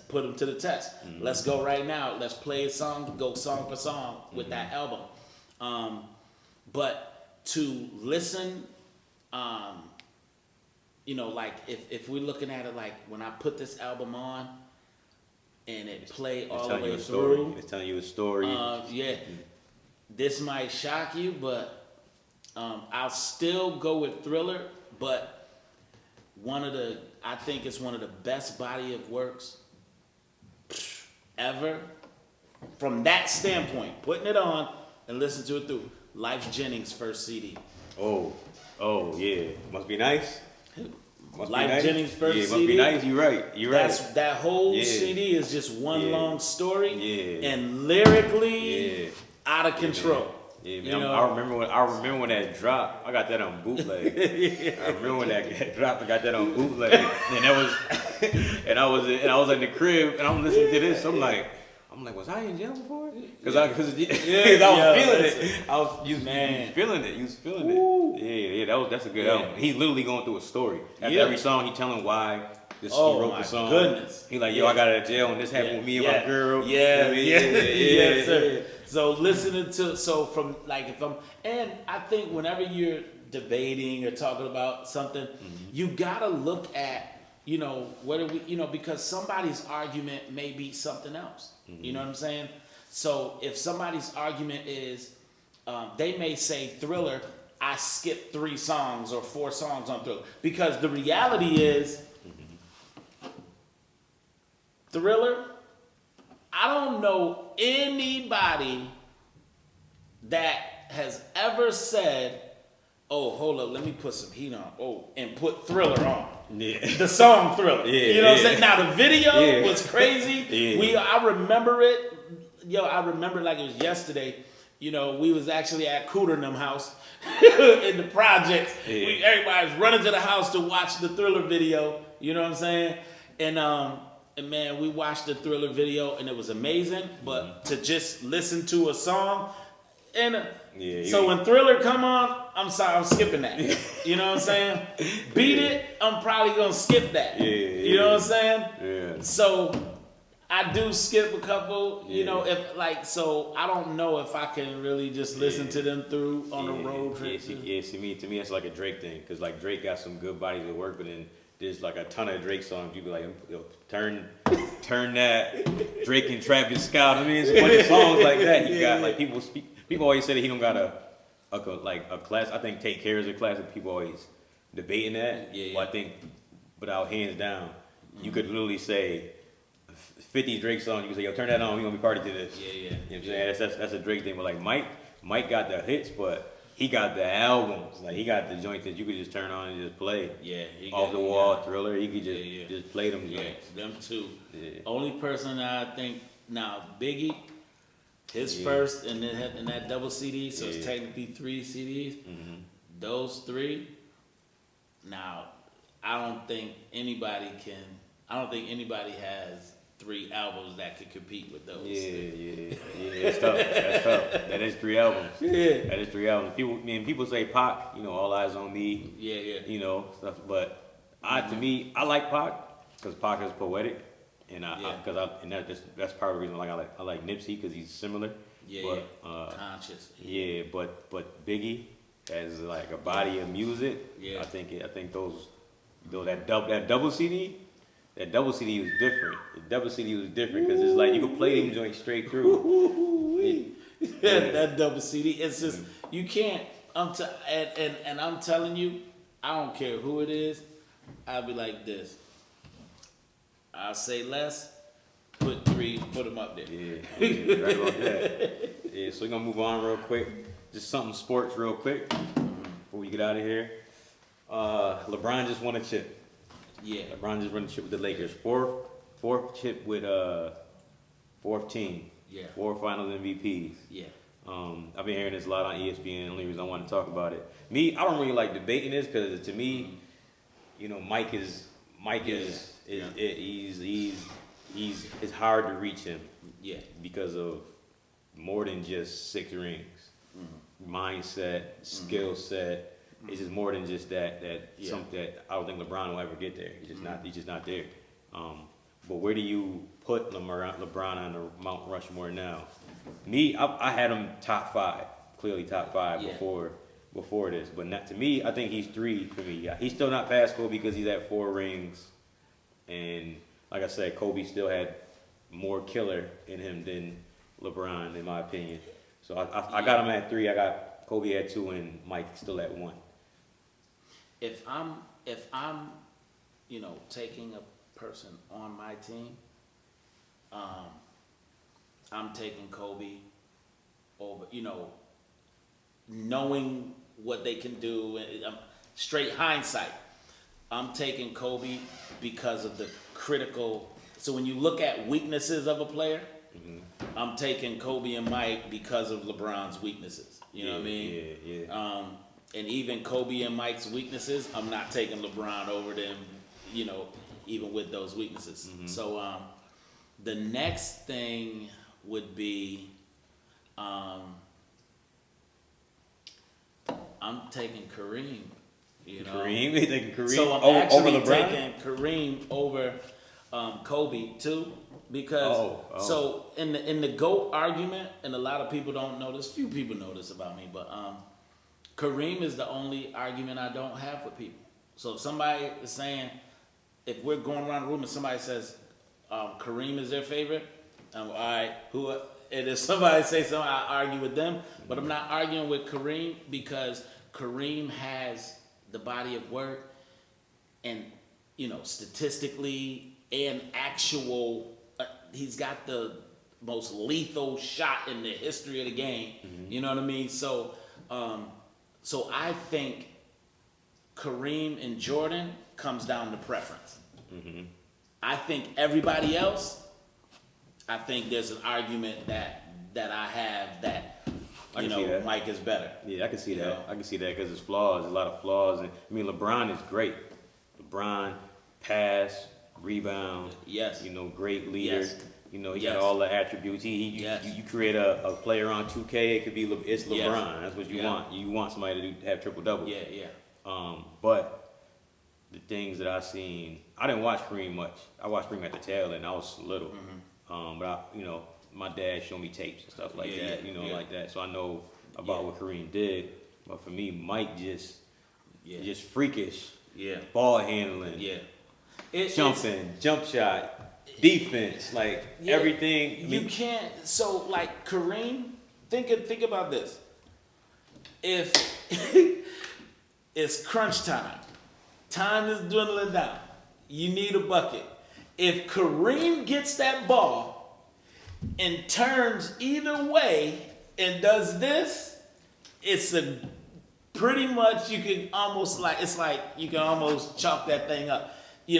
put them to the test. Let's go right now. Let's play a song, go song for song with that album. But to listen, like if we're looking at it like when I put this album on and it play all the way through. It's telling you a story. Yeah. This might shock you, but I'll still go with Thriller. But I think it's one of the best body of works ever. From that standpoint, putting it on and listening to it through. Lyfe Jennings' first CD. Oh yeah, must be nice. Jennings' first CD. Yeah, must be nice. You're right. That whole CD is just one long story. Yeah. And lyrically. Yeah. Out of control. Yeah, man. I remember when that dropped. I got that on bootleg. I remember when that dropped. I got that on bootleg, and I was in the crib, and I'm listening to this. I'm like, was I in jail before? Because I was feeling it. You was feeling it. Yeah. That's a good album. He's literally going through a story. After every song, he telling why. He wrote the song. Goodness. He like, I got out of jail and this happened with me and my girl. Yeah, sir. So listening to from like and I think whenever you're debating or talking about something, you gotta look at what are we because somebody's argument may be something else. You know what I'm saying? So if somebody's argument is they may say Thriller, I skipped 3 songs or 4 songs on Thriller because the reality is Thriller. I don't know anybody that has ever said, "Oh, hold up, let me put some heat on." Oh, and put Thriller on. Yeah. The song Thriller. Yeah, you know what I'm saying? Now the video was crazy. Yeah. I remember it. I remember like it was yesterday. We was actually at Cooter and them house in the projects. Yeah. Everybody's running to the house to watch the Thriller video. You know what I'm saying? And man, we watched the Thriller video and it was amazing. But to just listen to a song, so when Thriller come on, I'm sorry, I'm skipping that. You know what I'm saying? Beat It, I'm probably gonna skip that. You know what I'm saying? Yeah. So I do skip a couple. So I don't know if I can really just listen to them through on the road trip. To me, it's like a Drake thing, because like Drake got some good bodies of work, but then there's like a ton of Drake songs. You be like, turn that Drake and Travis Scott. I mean, it's a bunch of songs like that. He got like people always say that he don't got a class. I think Take Care is a classic. People always debating that. Yeah. Well, I think, without hands down, you could literally say 50 Drake songs. You can say, "Yo, turn that on. We gonna be party to this." Yeah. You know what I'm saying? That's a Drake thing. But like Mike got the hits, but he got the albums. Like he got the joints that you could just turn on and just play. Yeah. Off the wall, Thriller. He could just play them joints. Them two. Yeah. Only person I think now Biggie. His first and then in that double CD, so it's technically 3 CDs. Those 3. Now, I don't think anybody has 3 albums that could compete with those. Yeah. It's tough. That's tough. That is 3 albums. Yeah. That is 3 albums. People say Pac, All Eyes on Me. Yeah. Stuff. But to me, I like Pac because Pac is poetic. And that's part of the reason I like Nipsey, because he's similar. Conscious. But Biggie has like a body of music. Yeah. I think that double CD was different. The double CD was different because it's like you could play them joints straight through. That double CD, it's just you can't. I'm telling you, I don't care who it is. I'll be like this. I'll say less, put 3, put them up there. Yeah, right about that. Yeah, so we're going to move on real quick. Just something sports real quick before we get out of here. LeBron just won a chip. Yeah. LeBron just won a chip with the Lakers. Fourth chip with fourth team. Yeah. 4 finals MVPs. Yeah. I've been hearing this a lot on ESPN. The only reason I want to talk about it. Me, I don't really like debating this because to me, Mike is it's hard to reach him. Yeah. Because of more than just 6 rings. Mindset, skill set. It's just more than just that something that I don't think LeBron will ever get there. He's just not there. But where do you put LeBron on the Mount Rushmore now? Me, I had him top 5, clearly top 5 before this. But not, to me, I think he's 3 for me. Yeah, he's still not past Kobe because he's at 4 rings. And like I said, Kobe still had more killer in him than LeBron, in my opinion. So I got him at 3. I got Kobe at 2 and Mike still at 1. If I'm taking a person on my team, I'm taking Kobe over, knowing what they can do. Straight hindsight, I'm taking Kobe because of the critical. So when you look at weaknesses of a player, I'm taking Kobe and Mike because of LeBron's weaknesses. You know what I mean? Yeah. And even Kobe and Mike's weaknesses, I'm not taking LeBron over them, even with those weaknesses. So the next thing would be I'm taking Kareem. Kareem? You taking Kareem so I'm over actually LeBron? taking Kareem over Kobe too, because so in the GOAT argument, and a lot of people don't know this. Few people know this about me, but Kareem is the only argument I don't have with people. So if somebody is saying, if we're going around the room and somebody says Kareem is their favorite, all right, and if somebody say something, I argue with them, but I'm not arguing with Kareem because Kareem has the body of work and, statistically and actual, he's got the most lethal shot in the history of the game. You know what I mean? So I think Kareem and Jordan comes down to preference. I think everybody else, I think there's an argument that I have that, Mike is better. Yeah, I can see that. I can see that because there's flaws, a lot of flaws. And LeBron is great. LeBron, pass, rebound. Yes. Great leader. Yes. He got all the attributes. You create a player on 2K, it could be it's LeBron. Yes. That's what you want. You want somebody to have triple double. Yeah. But the things that I've seen, I didn't watch Kareem much. I watched Kareem at the tail end. I was little. But my dad showed me tapes and stuff like that. Like that. So I know about what Kareem did. But for me, Mike just freakish. Yeah. Ball handling. Yeah. Jumping, jump shot, defense, everything. You can't. So like Kareem, think about this. If it's crunch time is dwindling down. You need a bucket. If Kareem gets that ball and turns either way and does this, it's a pretty much you can almost you can almost chalk that thing up. You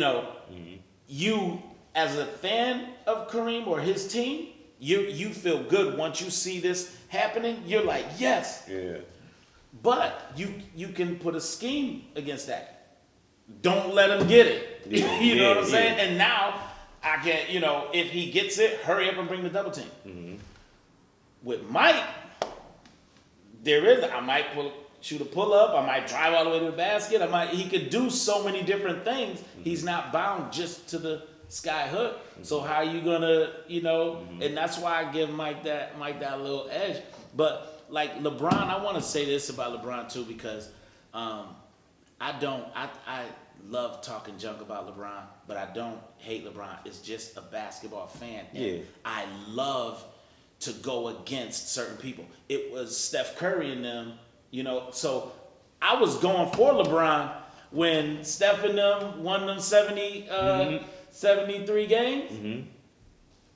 as a fan of Kareem or his team, you feel good once you see this happening. You're like, yes. Yeah. But you can put a scheme against that. Don't let him get it. You know what I'm saying? And now I can, if he gets it, hurry up and bring the double team. With Mike, I might shoot a pull up. I might drive all the way to the basket. He could do so many different things. He's not bound just to the sky hook. So how are you gonna, and that's why I give Mike that little edge. But like LeBron, I want to say this about LeBron too, because I love talking junk about LeBron, but I don't hate LeBron. It's just a basketball fan. And I love to go against certain people. It was Steph Curry and them, so I was going for LeBron when Steph and them won them 73 games.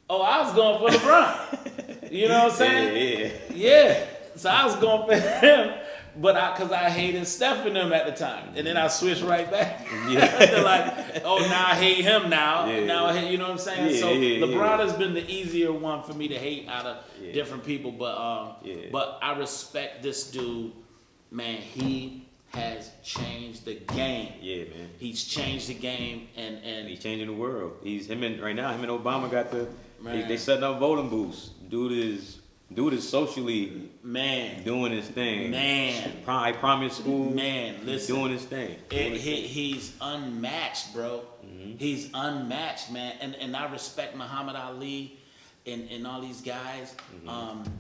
Oh, I was going for LeBron. You know what I'm saying? Yeah. So I was going for him, but because I hated Steph and them at the time, and then I switched right back. They're like, oh, now I hate him now. Now I hate, you know what I'm saying? So LeBron has been the easier one for me to hate out of different people, but I respect this dude, man. He has changed the game. Yeah, man. He's changed the game, and he's changing the world. Right now. Him and Obama got they setting up voting booths. Dude is socially doing his thing. I promise school. Listen, he's doing his thing. He's unmatched, bro. He's unmatched, man. And I respect Muhammad Ali and all these guys.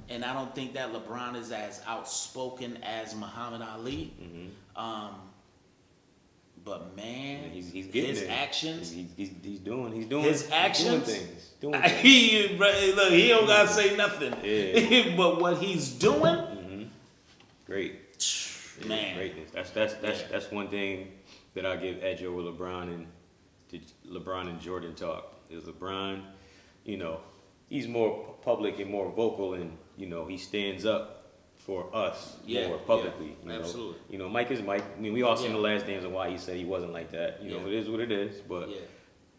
And I don't think that LeBron is as outspoken as Muhammad Ali. But man, he's getting his actions. He's doing his actions. Doing things. Look, he don't gotta say nothing. But what he's doing, great, man, greatness. That's one thing that I give edge over LeBron and Jordan talk. Is LeBron, he's more public and more vocal, and he stands up for us more publicly. Absolutely. Mike is Mike. I mean, we all seen The Last Dance and why he said he wasn't like that. It is what it is. But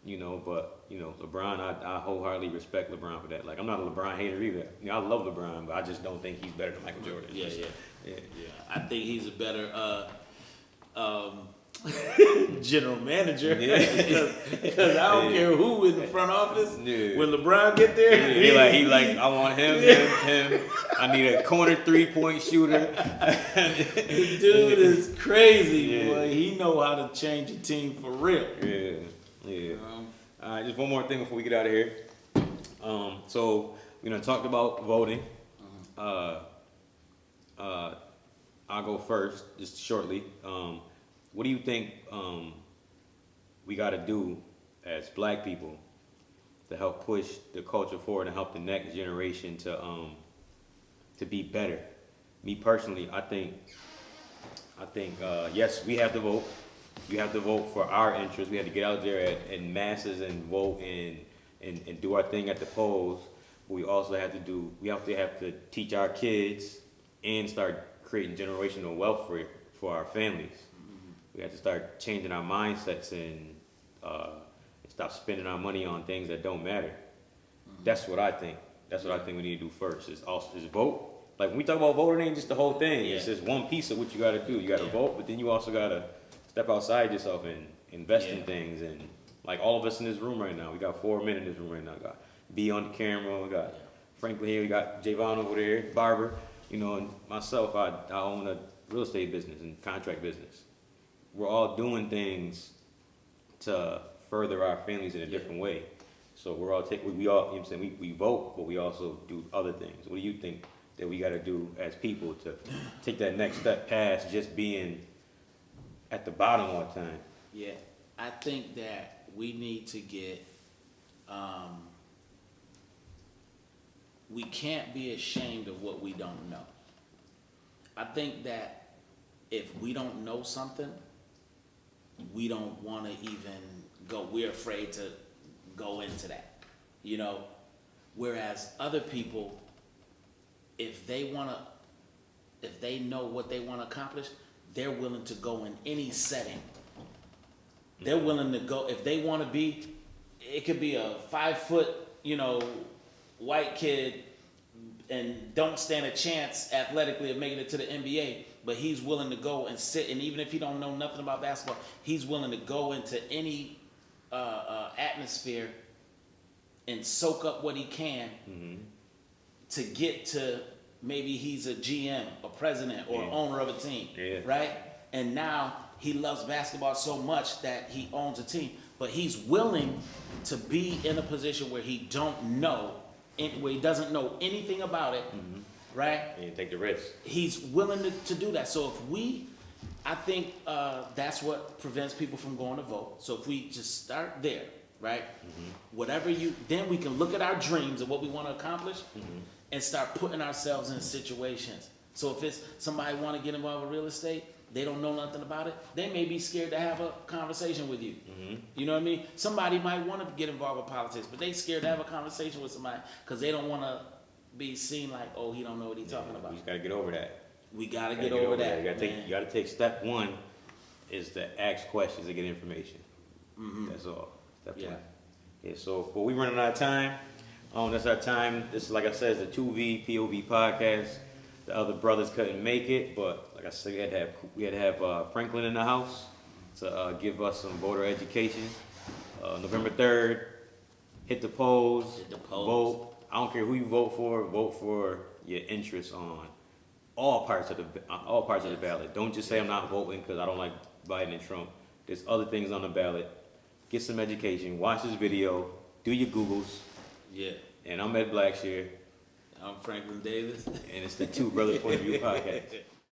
LeBron, I wholeheartedly respect LeBron for that. Like, I'm not a LeBron hater either. I love LeBron, but I just don't think he's better than Michael Jordan. Yeah. I think he's a better general manager because I don't care who in the front office when LeBron get there. He like I want him. I need a corner 3-point shooter. This dude is crazy, boy. He know how to change a team for real. All right, just one more thing before we get out of here. So we done talked about voting. I'll go first, just shortly. What do you think we got to do as Black people to help push the culture forward and help the next generation to be better? Me personally, I think yes, we have to vote. We have to vote for our interests. We have to get out there in masses and vote and do our thing at the polls. But we also have to teach our kids and start creating generational wealth for our families. We have to start changing our mindsets and stop spending our money on things that don't matter. That's what I think. That's what I think we need to do first. Is vote. Like when we talk about voting, it ain't just the whole thing. Yeah. It's just one piece of what you got to do. You got to vote, but then you also got to step outside yourself and invest in things. And like all of us in this room right now, we got 4 men in this room right now. We got B on the camera. We got Franklin here. We got Javon over there, barber. And myself, I own a real estate business and contract business. We're all doing things to further our families in a different way. So we all, we vote, but we also do other things. What do you think that we got to do as people to take that next step past just being at the bottom all the time? Yeah, I think that we need to get, we can't be ashamed of what we don't know. I think that if we don't know something, we don't want to even go, we're afraid to go into that, whereas other people, if they know what they want to accomplish, they're willing to go in any setting. They're willing to go, if they want to be, it could be a 5-foot, white kid and don't stand a chance athletically of making it to the NBA, but he's willing to go and sit, and even if he don't know nothing about basketball, he's willing to go into any atmosphere and soak up what he can to get to, maybe he's a GM, a president, or owner of a team, right? And now he loves basketball so much that he owns a team, but he's willing to be in a position where he doesn't know anything about it, right? And take the risk. He's willing to do that. So I think that's what prevents people from going to vote. So if we just start there, right? Then we can look at our dreams and what we want to accomplish and start putting ourselves in situations. So if it's somebody want to get involved with real estate, they don't know nothing about it, they may be scared to have a conversation with you. You know what I mean? Somebody might want to get involved with politics, but they scared to have a conversation with somebody because they don't want to be seen like, oh, he don't know what he's talking about. We just got to get over that. We got to get over that. You got to take step one is to ask questions to get information. That's all. Step one. Yeah, so, but we running out of time. That's our time. This is, like I said, it's the 2V POV podcast. The other brothers couldn't make it, but like I said, we had to have Franklin in the house to give us some voter education. November 3rd, hit the polls, vote. I don't care who you vote for your interests on all parts of the ballot. Don't just say I'm not voting because I don't like Biden and Trump. There's other things on the ballot. Get some education. Watch this video. Do your Googles. Yeah. And I'm Ed Blackshear. I'm Franklin Davis. And it's the Two Brothers Point of View podcast.